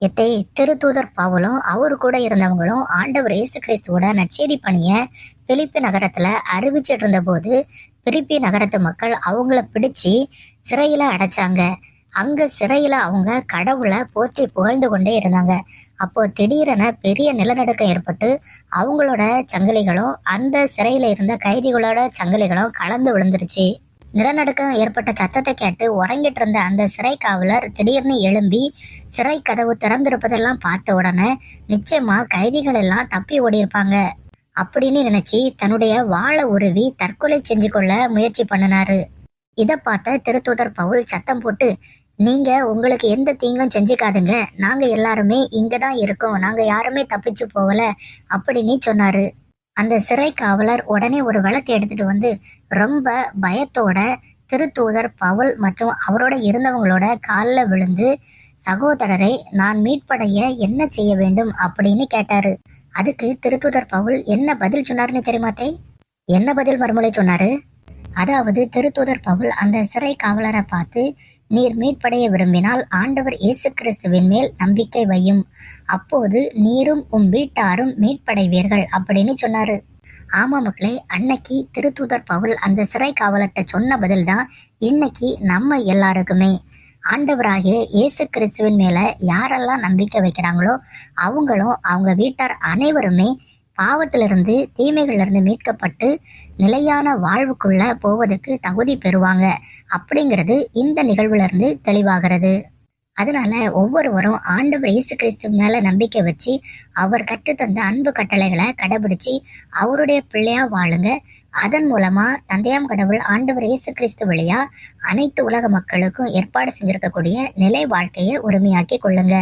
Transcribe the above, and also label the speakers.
Speaker 1: எத்தை திருத்தூதர் பவுலும் அவரு கூட இருந்தவங்களும் ஆண்டவர் இயேசு கிறிஸ்துவோட நற்செய்தி பணிய பிலிப்பி நகரத்துல அறிவிச்சிட்டு இருந்த போது பிலிப்பி நகரத்து மக்கள் அவங்கள பிடிச்சு சிறையில அடைச்சாங்க. அங்க சிறையில அவங்க கடவுளை போற்றி புகழ்ந்து கொண்டே இருந்தாங்க. அப்போ திடீரென பெரிய நிலநடுக்கம் ஏற்பட்டு அவங்களோட சங்கிலிகளும் அந்த சிறையில இருந்த கைதிகளோட சங்கிலிகளும் கலந்து விழுந்துருச்சு. நிலநடுக்கம் ஏற்பட்ட சத்தத்தை கேட்டு உறங்கிட்டு இருந்த அந்த சிறை காவலர் திடீர்னு எழும்பி சிறை கதவு திறந்திருப்பதெல்லாம் பார்த்த உடனே நிச்சயமா கைதிகள் எல்லாம் தப்பி ஓடி இருப்பாங்க அப்படின்னு நினைச்சு தன்னுடைய வாளை உருவி தற்கொலை செஞ்சு கொள்ள முயற்சி பண்ணினாரு. இதை பார்த்த திருத்தூதர் பவுல் சத்தம் போட்டு, நீங்க உங்களுக்கு எந்த தீங்கும் செஞ்சுக்காதுங்க, நாங்க எல்லாருமே இங்கதான் இருக்கோம், நாங்க யாருமே தப்பிச்சு போகல அப்படின்னு சொன்னாரு. அந்த சிறை காவலர் உடனே ஒரு விளக்கு எடுத்துட்டு வந்து ரொம்ப பயத்தோட திருத்தூதர் பவுல் மற்றும் அவரோட இருந்தவங்களோட காலில் விழுந்து, சகோதரரை நான் மீட்படைய என்ன செய்ய வேண்டும் அப்படின்னு கேட்டாரு. அதுக்கு திருத்தூதர் பவுல் என்ன பதில் சொன்னாருன்னு தெரியுமாத்தே? என்ன பதில் மறுமொழி சொன்னாரு? அதாவது திருத்தூதர் பவுல் அந்த சிறை காவலரை பார்த்து, நீர் மீட்படைய விரும்பினால் ஆண்டவர் இயேசு கிறிஸ்துவின் மேல் நம்பிக்கை வையும், அப்போது நீரும் வீட்டாரும் மீட்படைவீர்கள் அப்படின்னு சொன்னாரு. ஆமா மக்களே, அன்னைக்கு திருத்தூதர் பவுல் அந்த சிறை காவலர்கிட்ட சொன்ன பதில் தான் இன்னைக்கு நம்ம எல்லாருக்குமே. ஆண்டவராகிய இயேசு கிறிஸ்துவின் மேல யாரெல்லாம் நம்பிக்கை வைக்கிறாங்களோ அவங்களும் அவங்க வீட்டார் அனைவருமே பாவத்திலிருந்து தீமைகளிலிருந்து மீட்கப்பட்டு நிலையான வாழ்வுக்குள்ள போவதற்கு தகுதி பெறுவாங்க அப்படிங்கிறது இந்த நிகழ்வுல இருந்து தெளிவாகிறது. அதனால ஒவ்வொருவரும் ஆண்டவர் இயேசு கிறிஸ்து மேல நம்பிக்கை வச்சு அவர் கற்றுத்தந்த அன்பு கட்டளைகளை கடைபிடிச்சு அவருடைய பிள்ளையா வாழுங்க. அதன் மூலமா தந்தையாம் கடவுள் ஆண்டவர் இயேசு கிறிஸ்து வழியா அனைத்து உலக மக்களுக்கும் ஏற்பாடு செஞ்சிருக்கக்கூடிய நிலை வாழ்க்கையை உரிமையாக்கி கொள்ளுங்க.